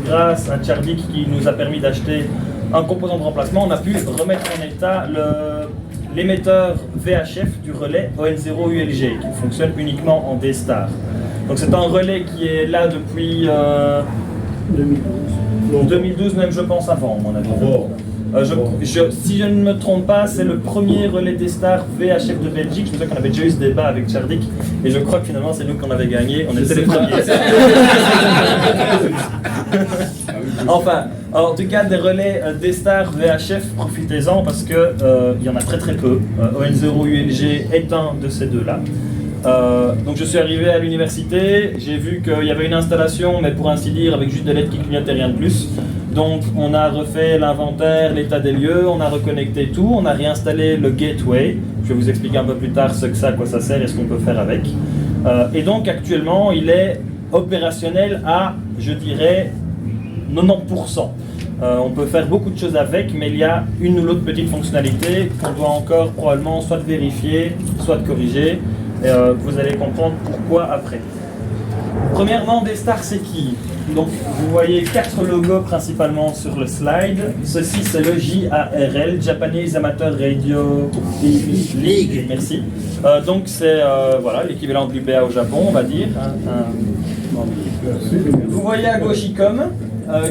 grâce à Tchardik qui nous a permis d'acheter un composant de remplacement, on a pu remettre en état l'émetteur VHF du relais ON0ULG qui fonctionne uniquement en D-Star. Donc c'est un relais qui est là depuis 2012 même, je pense, avant, à mon avis. Si je ne me trompe pas, c'est le premier relais D-Star VHF de Belgique. Je me souviens qu'on avait déjà eu ce débat avec Tchardik et je crois que finalement c'est nous qu'on avait gagné, on était les premiers. Enfin, en tout cas des relais D-Star VHF, profitez-en parce que il y en a très très peu. ON0ULG est un de ces deux-là. Donc je suis arrivé à l'université, j'ai vu qu'il y avait une installation, mais pour ainsi dire avec juste des LED qui clignotent et rien de plus. Donc on a refait l'inventaire, l'état des lieux, on a reconnecté tout, on a réinstallé le gateway. Je vais vous expliquer un peu plus tard ce que ça, à quoi ça sert et ce qu'on peut faire avec. Et donc actuellement il est opérationnel à, je dirais, 90%. On peut faire beaucoup de choses avec, mais il y a une ou l'autre petite fonctionnalité qu'on doit encore probablement soit vérifier, soit corriger. Et vous allez comprendre pourquoi après. Premièrement, D-Star c'est qui? Donc vous voyez 4 logos principalement sur le slide. Ceci c'est le JARL, Japanese Amateur Radio League. Merci. Donc c'est voilà, l'équivalent de l'UBA au Japon, on va dire. Vous voyez à gauche ICOM,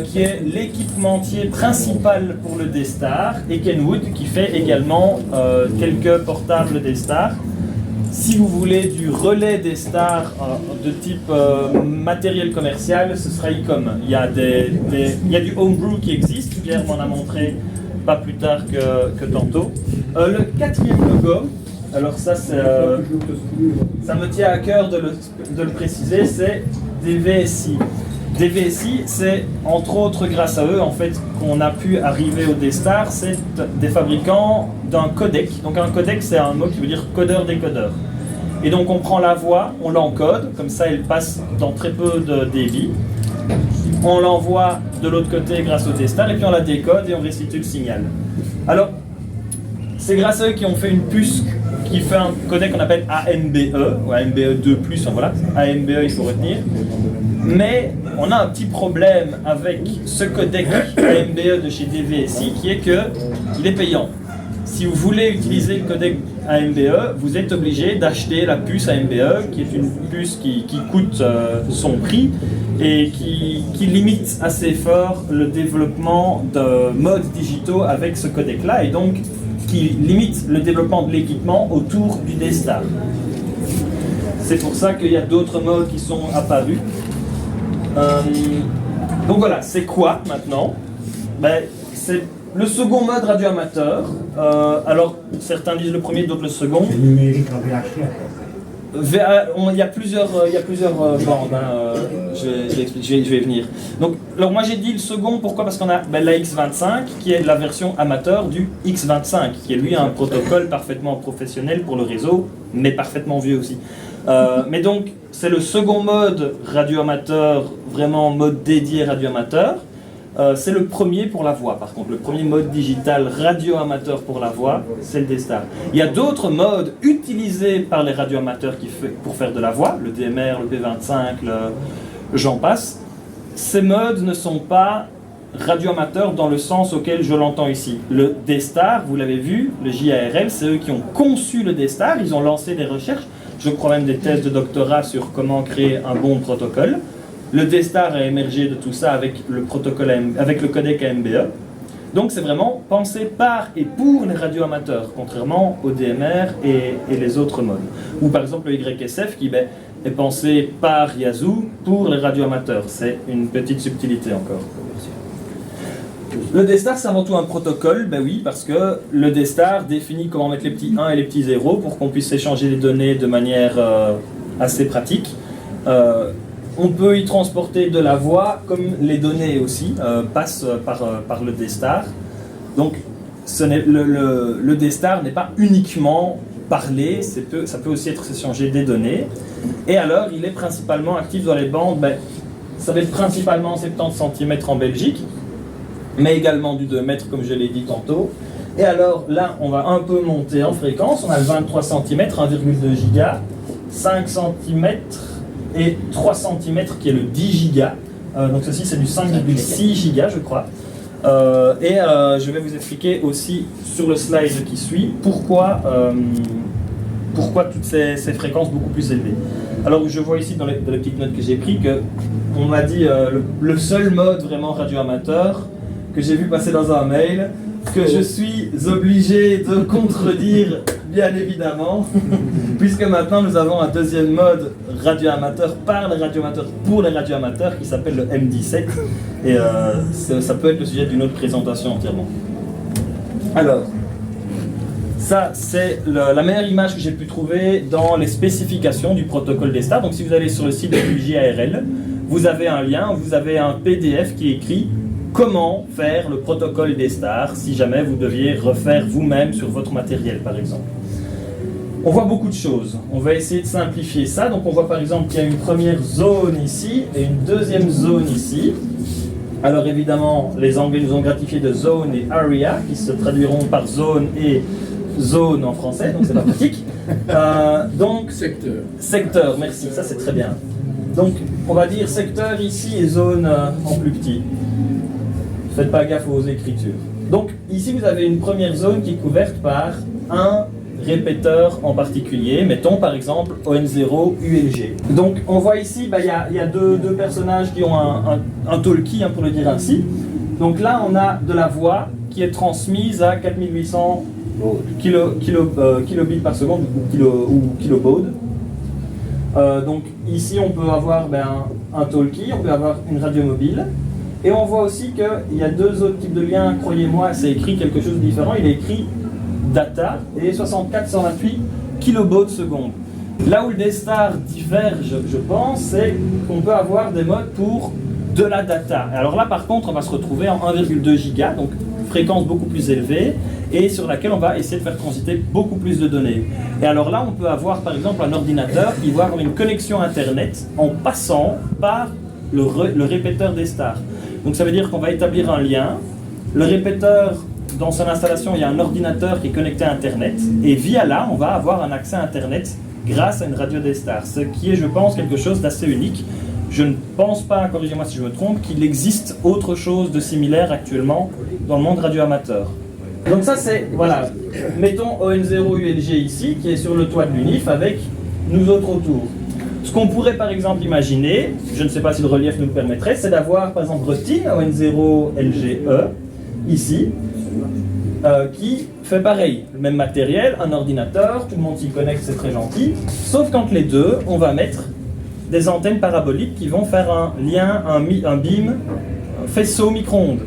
qui est l'équipementier principal pour le D-Star, et Kenwood qui fait également quelques portables D-Star. Si vous voulez du relais D-Star de type matériel commercial, ce sera ICOM. Il y a du homebrew qui existe, Pierre m'en a montré pas plus tard que tantôt. Le 4e logo, alors ça ça me tient à cœur de le préciser, c'est DVSI. DVSI, c'est entre autres grâce à eux en fait qu'on a pu arriver au D-Star, c'est des fabricants d'un codec. Donc un codec c'est un mot qui veut dire codeur-décodeur. Et donc on prend la voix, on l'encode, comme ça elle passe dans très peu de débit. On l'envoie de l'autre côté grâce au D-Star et puis on la décode et on restitue le signal. Alors c'est grâce à eux qui ont fait une puce qui fait un codec qu'on appelle AMBE, ou AMBE 2+, enfin voilà, AMBE il faut retenir. Mais on a un petit problème avec ce codec AMBE de chez DVSI qui est qu'il est payant. Si vous voulez utiliser le codec AMBE, vous êtes obligé d'acheter la puce AMBE qui est une puce qui coûte son prix et qui limite assez fort le développement de modes digitaux avec ce codec-là et donc qui limite le développement de l'équipement autour du D-Star. C'est pour ça qu'il y a d'autres modes qui sont apparus. Donc voilà, c'est quoi maintenant? C'est le second mode radio amateur. Alors certains disent le premier, d'autres le second. C'est numérique en VHF. Il y a plusieurs bandes, je vais y venir. Donc, alors moi j'ai dit le second, pourquoi? Parce qu'on a la X25 qui est la version amateur du X25 qui est lui un protocole parfaitement professionnel pour le réseau, mais parfaitement vieux aussi. Mais donc c'est le second mode radio amateur, vraiment mode dédié radio amateur. C'est le premier pour la voix par contre, le premier mode digital radio amateur pour la voix, c'est le D-Star. Il y a d'autres modes utilisés par les radio amateurs pour faire de la voix, le DMR, le P25, j'en passe. Ces modes ne sont pas radio amateurs dans le sens auquel je l'entends ici. Le D-Star, vous l'avez vu, le JARL, c'est eux qui ont conçu le D-Star, ils ont lancé des recherches, je crois même des thèses de doctorat sur comment créer un bon protocole. Le D-Star a émergé de tout ça avec le protocole avec le codec AMBE. Donc c'est vraiment pensé par et pour les radios amateurs, contrairement au DMR et les autres modes. Ou par exemple le YSF qui est pensé par Yazoo pour les radios amateurs. C'est une petite subtilité encore. Le D-Star c'est avant tout un protocole, oui, parce que le D-Star définit comment mettre les petits 1 et les petits 0 pour qu'on puisse échanger les données de manière assez pratique. On peut y transporter de la voix, comme les données aussi passent par le D-Star. Donc le D-Star n'est pas uniquement parlé, ça peut aussi être échangé des données. Et alors, il est principalement actif dans les bandes, ça va être principalement 70 cm en Belgique, mais également du 2 mètres, comme je l'ai dit tantôt. Et alors, là, on va un peu monter en fréquence. On a le 23 cm, 1,2 giga, 5 cm, et 3 cm qui est le 10 giga. Donc ceci c'est du 5,6 gigas je crois. Je vais vous expliquer aussi sur le slide qui suit pourquoi toutes ces fréquences beaucoup plus élevées. Alors je vois ici dans les petites notes que j'ai prises qu'on m'a dit le seul mode vraiment radio-amateur que j'ai vu passer dans un mail, que je suis obligé de contredire bien évidemment, puisque maintenant nous avons un deuxième mode radio-amateur par les radioamateurs pour les radioamateurs qui s'appelle le M17 et ça peut être le sujet d'une autre présentation entièrement. Alors, ça c'est la meilleure image que j'ai pu trouver dans les spécifications du protocole des stars. Donc si vous allez sur le site de l'UJARL, vous avez un lien, vous avez un PDF qui écrit comment faire le protocole des stars si jamais vous deviez refaire vous-même sur votre matériel par exemple. On voit beaucoup de choses, on va essayer de simplifier ça. Donc on voit par exemple qu'il y a une première zone ici et une deuxième zone ici. Alors évidemment les Anglais nous ont gratifié de zone et area qui se traduiront par zone et zone en français, donc c'est pas pratique. Donc secteur, merci, ça c'est très bien. Donc on va dire secteur ici et zone en plus petit. Faites pas gaffe aux écritures. Donc ici vous avez une première zone qui est couverte par un répéteur en particulier, mettons par exemple ON0 ULG. Donc on voit ici, il y a deux personnages qui ont un talkie pour le dire ainsi. Donc là on a de la voix qui est transmise à 4800 kilobits par seconde ou kilobaud. Donc ici on peut avoir un talkie, on peut avoir une radio mobile. Et on voit aussi qu'il y a deux autres types de liens, croyez-moi, c'est écrit quelque chose de différent. Il est écrit data et 64-128 kilobaud seconde. Là où le D-Star diverge, je pense, c'est qu'on peut avoir des modes pour de la data. Alors là, par contre, on va se retrouver en 1,2 giga, donc fréquence beaucoup plus élevée, et sur laquelle on va essayer de faire transiter beaucoup plus de données. Et alors là, on peut avoir, par exemple, un ordinateur qui va avoir une connexion Internet en passant par le répéteur D-Star. Donc ça veut dire qu'on va établir un lien. Le répéteur, dans son installation, il y a un ordinateur qui est connecté à Internet. Et via là, on va avoir un accès à Internet grâce à une radio D-Star. Ce qui est, je pense, quelque chose d'assez unique. Je ne pense pas, corrigez-moi si je me trompe, qu'il existe autre chose de similaire actuellement dans le monde radio-amateur. Donc ça c'est, voilà, mettons ON0 ULG ici, qui est sur le toit de l'UNIF avec nous autres autour. Ce qu'on pourrait par exemple imaginer, je ne sais pas si le relief nous le permettrait, c'est d'avoir par exemple Routine ON0 LGE, ici, qui fait pareil, le même matériel, un ordinateur, tout le monde s'y connecte, c'est très gentil, sauf qu'entre les deux, on va mettre des antennes paraboliques qui vont faire un lien, un beam, un faisceau micro-ondes.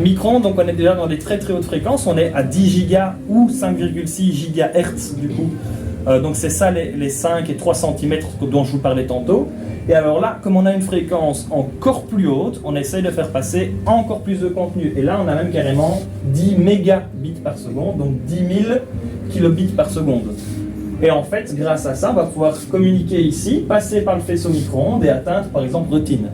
Micro-ondes, donc on est déjà dans des très très hautes fréquences, on est à 10 giga ou 5,6 GHz du coup. Donc c'est ça les 5 et 3 cm dont je vous parlais tantôt. Et alors là, comme on a une fréquence encore plus haute, on essaye de faire passer encore plus de contenu. Et là, on a même carrément 10 mégabits par seconde, donc 10 000 kilobits par seconde. Et en fait, grâce à ça, on va pouvoir communiquer ici, passer par le faisceau micro-ondes et atteindre par exemple Routine.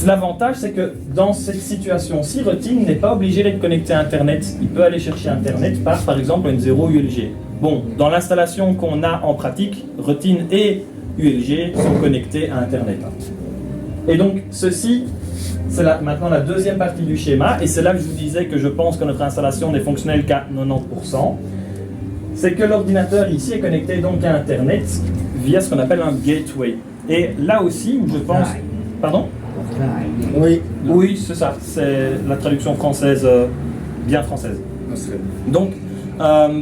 L'avantage, c'est que dans cette situation-ci, Routine n'est pas obligé d'être connecté à Internet. Il peut aller chercher Internet par exemple ON0 ULG. Bon, dans l'installation qu'on a en pratique, Routine et ULG sont connectés à Internet. Et donc, ceci, c'est maintenant la deuxième partie du schéma, et c'est là que je vous disais que je pense que notre installation n'est fonctionnelle qu'à 90%. C'est que l'ordinateur ici est connecté donc à Internet via ce qu'on appelle un gateway. Et là aussi, où je pense... Pardon ? Oui, c'est ça. C'est la traduction française, bien française. Donc,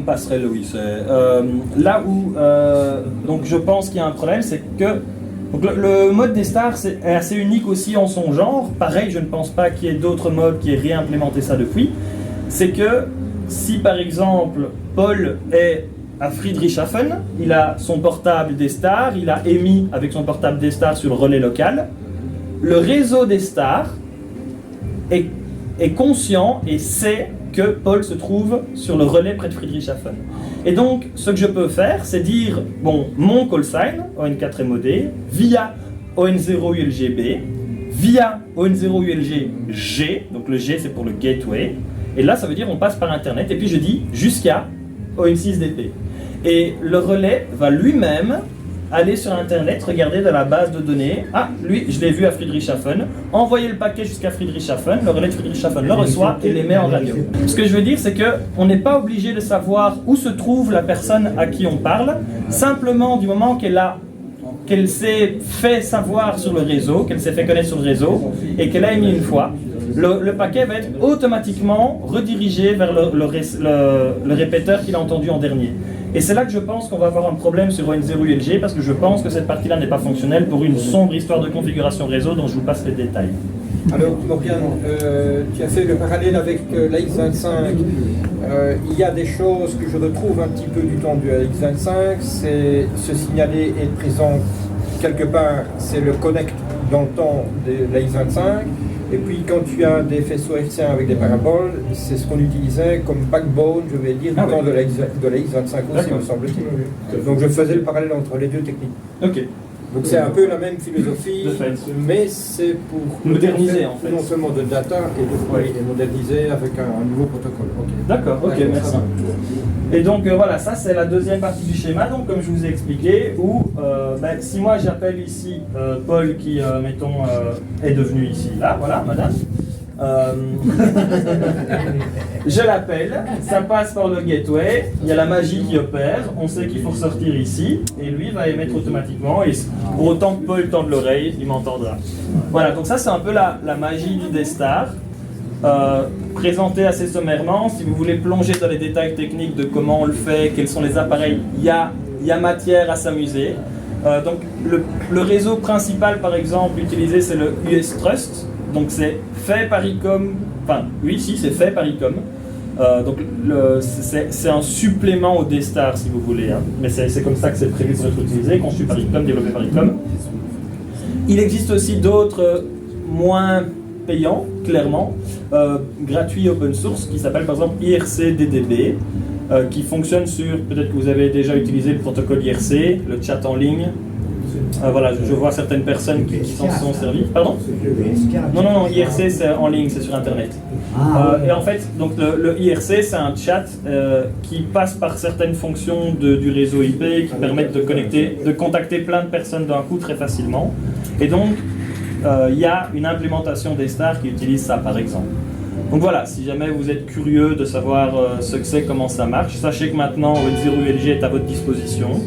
passerelle, oui. Là où donc je pense qu'il y a un problème, c'est que donc le mode des stars est assez unique aussi en son genre. Pareil, je ne pense pas qu'il y ait d'autres modes qui aient réimplémenté ça depuis. C'est que si par exemple Paul est à Friedrichshafen, il a son portable des stars, il a émis avec son portable des stars sur le relais local. Le réseau des stars est conscient et sait que Paul se trouve sur le relais près de Friedrichshafen. Et donc, ce que je peux faire, c'est dire, bon, mon call sign, ON4 MOD, via ON0 ULGB, via ON0 ULG G, donc le G c'est pour le gateway, et là ça veut dire on passe par Internet, et puis je dis jusqu'à ON6 DP. Et le relais va lui-même aller sur Internet, regarder dans la base de données. Ah, lui, je l'ai vu à Friedrichshafen. Envoyer le paquet jusqu'à Friedrichshafen, le relais de Friedrichshafen le reçoit et les met en radio. Ce que je veux dire, c'est qu'on n'est pas obligé de savoir où se trouve la personne à qui on parle, simplement du moment qu'elle s'est fait savoir sur le réseau, qu'elle s'est fait connaître sur le réseau et qu'elle a émis une fois, le paquet va être automatiquement redirigé vers le répéteur qu'il a entendu en dernier. Et c'est là que je pense qu'on va avoir un problème sur ON0ULG parce que je pense que cette partie-là n'est pas fonctionnelle pour une sombre histoire de configuration réseau dont je vous passe les détails. Alors Morgane, tu as fait le parallèle avec la X25. Il y a des choses que je retrouve un petit peu du temps de la X25, c'est se signaler et être présent quelque part, c'est le connect dans le temps de la X25. Et puis quand tu as des faisceaux hertziens avec des paraboles, c'est ce qu'on utilisait comme backbone, je vais dire, du temps de la X25 aussi, me semble-t-il. Donc je faisais le parallèle entre les deux techniques. Ok. Donc c'est un peu la même philosophie, mais c'est pour moderniser en fait. Non seulement de data et moderniser avec un nouveau protocole. Okay. D'accord, ok, merci. Et donc voilà, ça c'est la deuxième partie du schéma, donc comme je vous ai expliqué, où si moi j'appelle ici Paul qui, mettons, est devenu ici, là, voilà, madame. Je l'appelle, ça passe par le gateway, il y a la magie qui opère, on sait qu'il faut ressortir ici, et lui va émettre automatiquement, et pour autant que Paul tende l'oreille, il m'entendra. Voilà, donc ça c'est un peu la magie du D-Star, présentée assez sommairement. Si vous voulez plonger dans les détails techniques de comment on le fait, quels sont les appareils, il y a matière à s'amuser. Donc le réseau principal par exemple utilisé c'est le US Trust. Donc c'est fait par ICOM, enfin oui si c'est fait par ICOM, donc c'est un supplément au D-Star si vous voulez, hein. Mais c'est comme ça que c'est prévu pour être utilisé, conçu par ICOM, développé par ICOM. Il existe aussi d'autres moins payants, clairement, gratuits open source, qui s'appellent par exemple IRC-DDB, qui fonctionne sur, peut-être que vous avez déjà utilisé le protocole IRC, le chat en ligne. Voilà, je vois certaines personnes qui s'en sont servies. Pardon ? Non, IRC c'est en ligne, c'est sur Internet. Et en fait, donc le IRC c'est un chat qui passe par certaines fonctions du réseau IP qui permettent de contacter plein de personnes d'un coup très facilement. Et donc, il y a une implémentation D-Star qui utilise ça par exemple. Donc voilà, si jamais vous êtes curieux de savoir ce que c'est, comment ça marche, sachez que maintenant ON0ULG est à votre disposition.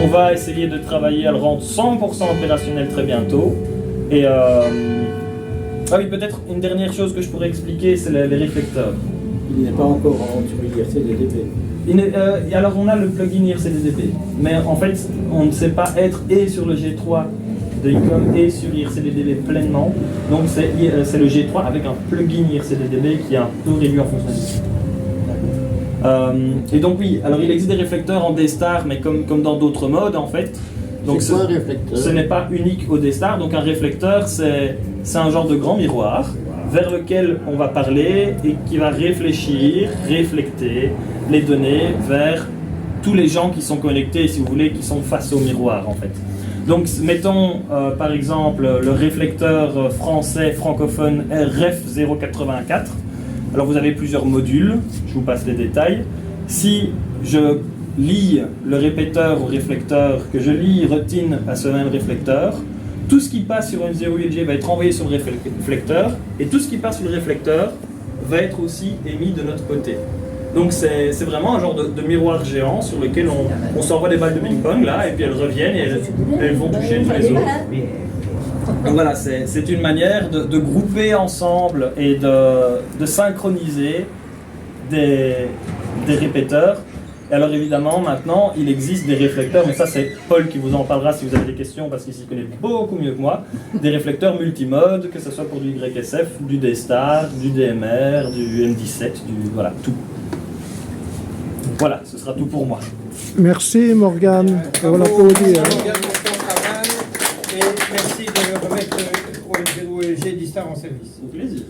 On va essayer de travailler à le rendre 100% opérationnel très bientôt. Et ah oui, peut-être une dernière chose que je pourrais expliquer, c'est les réflecteurs. Il n'est pas encore sur IRC-DDB. Alors on a le plugin IRC-DDB, mais en fait on ne sait pas être et sur le G3 de ICOM et sur IRC-DDB pleinement. Donc c'est le G3 avec un plugin IRC-DDB qui est un peu réduit en fonctionnalité. Et donc oui, alors il existe des réflecteurs en D-Star, mais comme dans d'autres modes en fait. Donc c'est quoi un réflecteur ? Ce n'est pas unique au D-Star, donc un réflecteur c'est un genre de grand miroir vers lequel on va parler et qui va réfléchir, réflecter les données vers tous les gens qui sont connectés, si vous voulez, qui sont face au miroir en fait. Donc mettons par exemple le réflecteur français francophone RF084. Alors vous avez plusieurs modules, je vous passe les détails. Si je lie le répéteur au réflecteur, que je lie routine à ce même réflecteur, tout ce qui passe sur ON0ULG va être envoyé sur le réflecteur, et tout ce qui passe sur le réflecteur va être aussi émis de notre côté. Donc c'est vraiment un genre de miroir géant sur lequel on s'envoie des balles de ping-pong là, et puis elles reviennent et elles vont toucher tous les autres. Donc voilà, c'est une manière de grouper ensemble et de synchroniser des répéteurs. Et alors évidemment, maintenant, il existe des réflecteurs, mais ça c'est Paul qui vous en parlera si vous avez des questions, parce qu'il s'y connaît beaucoup mieux que moi, des réflecteurs multimodes, que ce soit pour du YSF, du D-Star, du DMR, du M17, voilà, tout. Voilà, ce sera tout pour moi. Merci Morgane, on l'applaudit. Morgane pour ton travail et merci de remettre ON0ULG D-Star en service. Au plaisir.